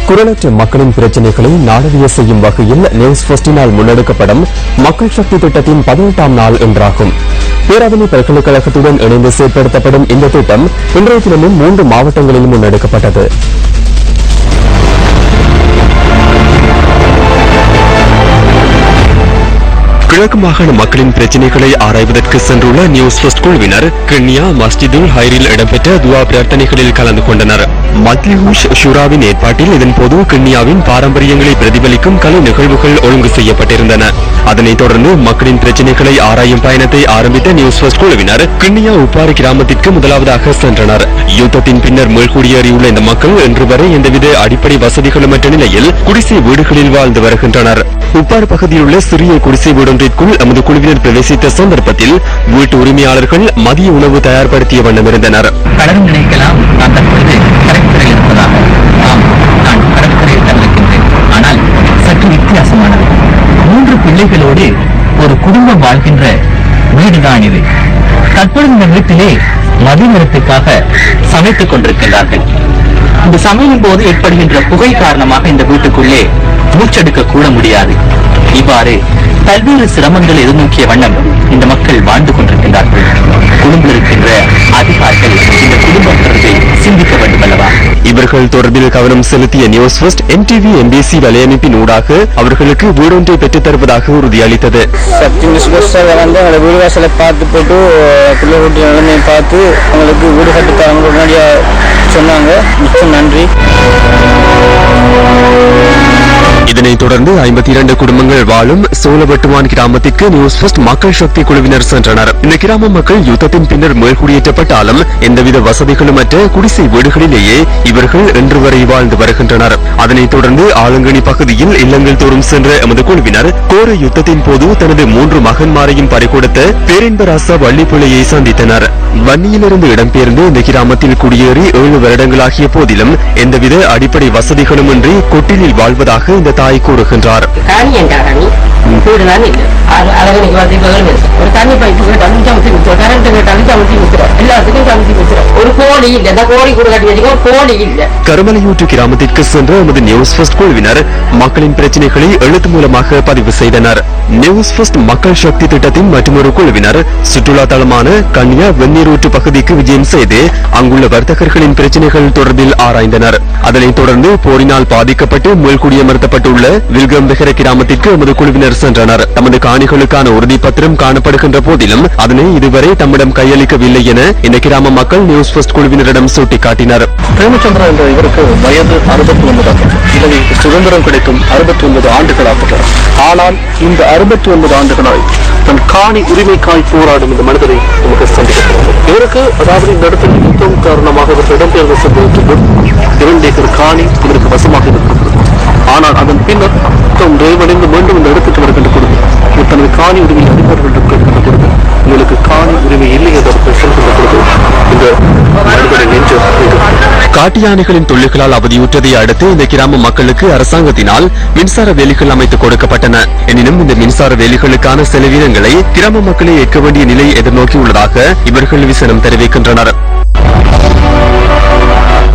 குரலற்ற மக்களின் பிரச்சினைகளை நாடறிய செய்யும் வகையில் நியூஸ் ஃபர்ஸ்டினால் முன்னெடுக்கப்படும் மக்கள் சக்தி திட்டத்தின் 18ஆம் நாள் என்றாகும். பேராதனை பல்கலைக்கழகத்துடன் இணைந்து செயற்படுத்தப்படும் இந்த திட்டம் இன்றைய தினமும் 3 மாவட்டங்களில் முன்னெடுக்கப்பட்டது. கிழக்கு மாகாண மக்களின் பிரச்சினைகளை ஆராய்வதற்கு சென்றுள்ள நியூஸ் ஃபர்ஸ்ட் குழுவினர் கிண்ணியா மஸ்ஜிதுல் ஹைரில் இடம்பெற்ற துவா பிரார்த்தனைகளில் கலந்து கொண்டனர். மஜ்லிஸ் ஷூராவின் ஏற்பாட்டில் இதன்போது கிண்ணியாவின் பாரம்பரியங்களை பிரதிபலிக்கும் கலை நிகழ்வுகள் ஒழுங்கு செய்யப்பட்டிருந்தன. அதனைத் தொடர்ந்து மக்களின் பிரச்சினைகளை ஆராயும் பயணத்தை ஆரம்பித்த நியூஸ் ஃபர்ஸ்ட் குழுவினர் கிண்ணியா உப்பாறு கிராமத்திற்கு முதலாவதாக சென்றனர். யுத்தத்தின் பின்னர் மீள்குடியேறியுள்ள இந்த மக்கள் இன்று வரை எந்தவித அடிப்படை வசதிகளுமற்ற நிலையில் குடிசை வீடுகளில் வாழ்ந்து வருகின்றனர். உப்பாறு பகுதியில் உள்ள சிறிய குடிசை வீடொன்றிற்குள் எமது குழுவினர் பிரவேசித்த சந்தர்ப்பத்தில் வீட்டு உரிமையாளர்கள் மதிய உணவு தயார்படுத்திய வண்ணம் இருந்தனர். பலரும் நினைக்கலாம் நான் தற்பொழுது கடற்கரையில் இருப்பதாக. ஆம், நான் கடற்கரையில் தங்கிருக்கின்றேன். ஆனால் சற்று வித்தியாசமானது. 3 பிள்ளைகளோடு ஒரு குடும்பம் வாழ்கின்ற வீடுதான் இது. தற்பொழுது இந்த வீட்டிலே மதிய நேரத்துக்காக சமைத்துக் கொண்டிருக்கின்றார்கள். இந்த சமையலின் போது ஏற்படுகின்ற புகை காரணமாக இந்த வீட்டுக்குள்ளே மூச்செடுக்க கூட முடியாது. இவ்வாறு பல்வேறு சிரமங்கள் எதிர்நோக்கிய வண்ணம் இந்த மக்கள் வாழ்ந்து கொண்டிருக்கின்றார்கள். குடும்பத்தில் இருக்கின்ற அதிகாரிகள் இந்த குடும்பம் தொடர்பை சிந்திக்க வேண்டும் அல்லவா? இவர்கள் தொடர்பில் கவனம் செலுத்திய நியூஸ் ஃபர்ஸ்ட் MTV MBC வலையமைப்பின் ஊடாக அவர்களுக்கு வீடொன்றை பெற்றுத் தருவதாக உறுதியளித்தது. வீடு வாசலை பார்த்து போட்டு பிள்ளை குட்டி நிலைமையை பார்த்து அவங்களுக்கு வீடு கட்டுத்தாங்க முன்னாடியா சொன்னாங்க. மிக்க நன்றி. இதனைத் தொடர்ந்து 52 குடும்பங்கள் வாழும் சோழவட்டுவான் கிராமத்திற்கு நியூஸ் ஃபர்ஸ்ட் மக்கள் சக்தி குழுவினர் சென்றனர். இந்த கிராம மக்கள் யுத்தத்தின் பின்னர் மேல்குடியேற்றப்பட்டாலும் எந்தவித வசதிகளுமற்ற குடிசை வீடுகளிலேயே இவர்கள் இன்று வரை வாழ்ந்து வருகின்றனர். அதனைத் தொடர்ந்து ஆலங்கனி பகுதியில் இல்லங்கள் தோறும் சென்ற எமது குழுவினர் கோர யுத்தத்தின் போது தனது 3 மகன்மாரையும் பறிகொடுத்த பேரின்பராசா வள்ளிப்பிள்ளையை சந்தித்தனர். வன்னியிலிருந்து இடம்பெயர்ந்து இந்த கிராமத்தில் குடியேறி 7 வருடங்களாகிய போதிலும் எந்தவித அடிப்படை வசதிகளுமின்றி கொட்டிலில் வாழ்வதாக இந்த தாய் கூறுகின்றார். கருமலையூற்று கிராமத்திற்கு சென்ற எமது நியூஸ் ஃபர்ஸ்ட் குழுவினர் மக்களின் பிரச்சினைகளை எழுத்து மூலமாக பதிவு செய்தனர். நியூஸ் ஃபர்ஸ்ட் மக்கள் சக்தி திட்டத்தின் மற்றொரு குழுவினர் சுற்றுலா தளமான கன்னியா வெந்நீரூற்று பகுதிக்கு விஜயம் செய்து அங்குள்ள வர்த்தகர்களின் பிரச்சினைகள் தொடர்பில் ஆராய்ந்தனர். அதனைத் தொடர்ந்து போரினால் பாதிக்கப்பட்டு மீள்குடியமர்த்தப்பட்டுள்ள வில்கம்பெகர கிராமத்திற்கு எமது குழுவினர் சென்றனர். தமது காணிகளுக்கான உறுதிப்பத்திரம் காணப்படுகின்ற போதிலும் அதனை இதுவரை தம்மிடம் கையளிக்கவில்லை என இந்த கிராம மக்கள் நியூஸ் ஃபர்ஸ்ட் குழுவினரிடம் சுட்டிக்காட்டினர். பிரேமச்சந்திரா என்ற இவருக்கு வயது 69 எனவே சுதந்திரம் கிடைக்கும் 69 ஆண்டுகளாக. ஆனால் இந்த 69 ஆண்டுகளாய் தன் காணி உரிமைக்காய் போராடும் இந்த மனிதரை நமக்கு சந்திக்கப்படும். இவருக்கு அதாவது இந்த இடத்தில் யுத்தம் காரணமாக இவர்கள் இடம்பெயர்ந்து சென்றது 2 ஏக்கர் காணி இவருக்கு வசமாக இருக்கிறது. ஆனால் அதன் பின்னர் நிறைவடைந்து மீண்டும் இந்த இடத்துக்கு வருகின்ற பொழுது தனது காணி உரிமையை அதிபர்கள் கேட்கின்ற பொழுது உங்களுக்கு காணி உரிமை இல்லை என்று சொல்கின்ற பொழுது இந்த மனிதரை நெஞ்சு காட்டு யானைகளின் தொல்லைகளால் அவதியுற்றதை அடுத்து இந்த கிராம மக்களுக்கு அரசாங்கத்தினால் மின்சார வேலிகள் அமைத்துக் கொடுக்கப்பட்டன. எனினும் இந்த மின்சார வேலிகளுக்கான செலவினங்களை கிராம மக்களே ஏற்க வேண்டிய நிலை எதிர்நோக்கியுள்ளதாக இவர்கள் விசனம் தெரிவிக்கின்றனர்.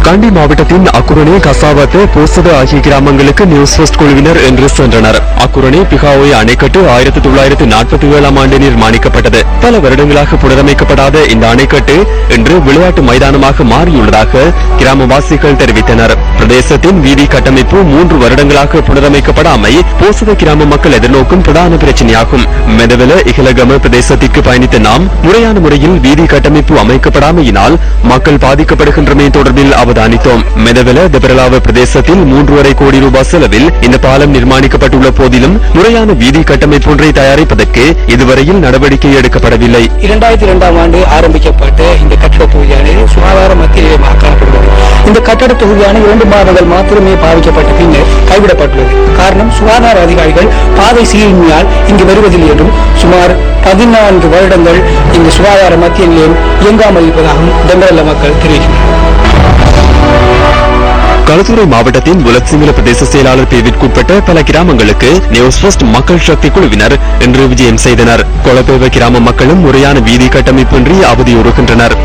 கண்டி மாவட்டத்தின் அக்குரணை, கசாவத்து, போசத ஆகிய கிராமங்களுக்கு நியூஸ் ஃபர்ஸ்ட் குழுவினர் இன்று சென்றனர். அக்குரணை பிகாவோய் அணைக்கட்டு 1947ஆம் ஆண்டு நிர்மாணிக்கப்பட்டது. பல வருடங்களாக புனரமைக்கப்படாத இந்த அணைக்கட்டு இன்று விளையாட்டு மைதானமாக மாறியுள்ளதாக கிராமவாசிகள் தெரிவித்தனர். பிரதேசத்தின் வீதி கட்டமைப்பு 3 வருடங்களாக புனரமைக்கப்படாமை போசத கிராம மக்கள் எதிர்நோக்கும் பிரதான பிரச்சனையாகும். மெதவெல இகலகம பிரதேசத்திற்கு பயணித்த நாம் முறையான முறையில் வீதி கட்டமைப்பு அமைக்கப்படாமையினால் மக்கள் பாதிக்கப்படுகின்றமை தொடர்பில் அவதானித்தோம். மெதவெல தெபரலாவ பிரதேசத்தில் 3.5 கோடி ரூபாய் செலவில் இந்த பாலம் நிர்மாணிக்கப்பட்டுள்ள போதிலும் முறையான வீதி கட்டமைப்பு ஒன்றை தயாரிப்பதற்கு இதுவரையில் நடவடிக்கை எடுக்கப்படவில்லை. 2002ஆம் ஆண்டு ஆரம்பிக்கப்பட்ட இந்த கட்டட தொகுதியானது சுகாதார மத்திய காணப்படுகிறது. இந்த கட்டட தொகுதியான 2 மாதங்கள் மாத்திரமே பாதிக்கப்பட்ட பின்னர் கைவிடப்பட்டுள்ளது. காரணம் சுகாதார அதிகாரிகள் பாதை சீரின்மையால் இங்கு வருவதில்லை என்றும் சுமார் 14 வருடங்கள் இந்த சுகாதார மத்திய நிலையம் இயங்காமல் இருப்பதாகவும் தெம்பரல்ல மக்கள் தெரிவிக்கின்றனர். களுத்துறை மாவட்டத்தின் உலகசிங்கள பிரதேச செயலாளர் பிரிவிற்குட்பட்ட பல கிராமங்களுக்கு நியூஸ் ஃபர்ஸ்ட் மக்கள் சக்தி குழுவினர் இன்று விஜயம் செய்தனர். கொலப்பேவ கிராம மக்களும் முறையான வீதி கட்டமைப்பின்றி அவதியுறுகின்றனர்.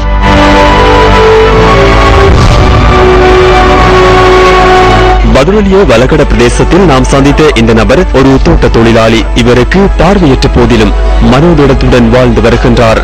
பதுரலிய வலகட பிரதேசத்தில் நாம் சந்தித்த இந்த நபர் ஒரு தோட்ட தொழிலாளி. இவருக்கு பார்வையற்ற போதிலும் மனோதிடத்துடன் வாழ்ந்து வருகின்றார்.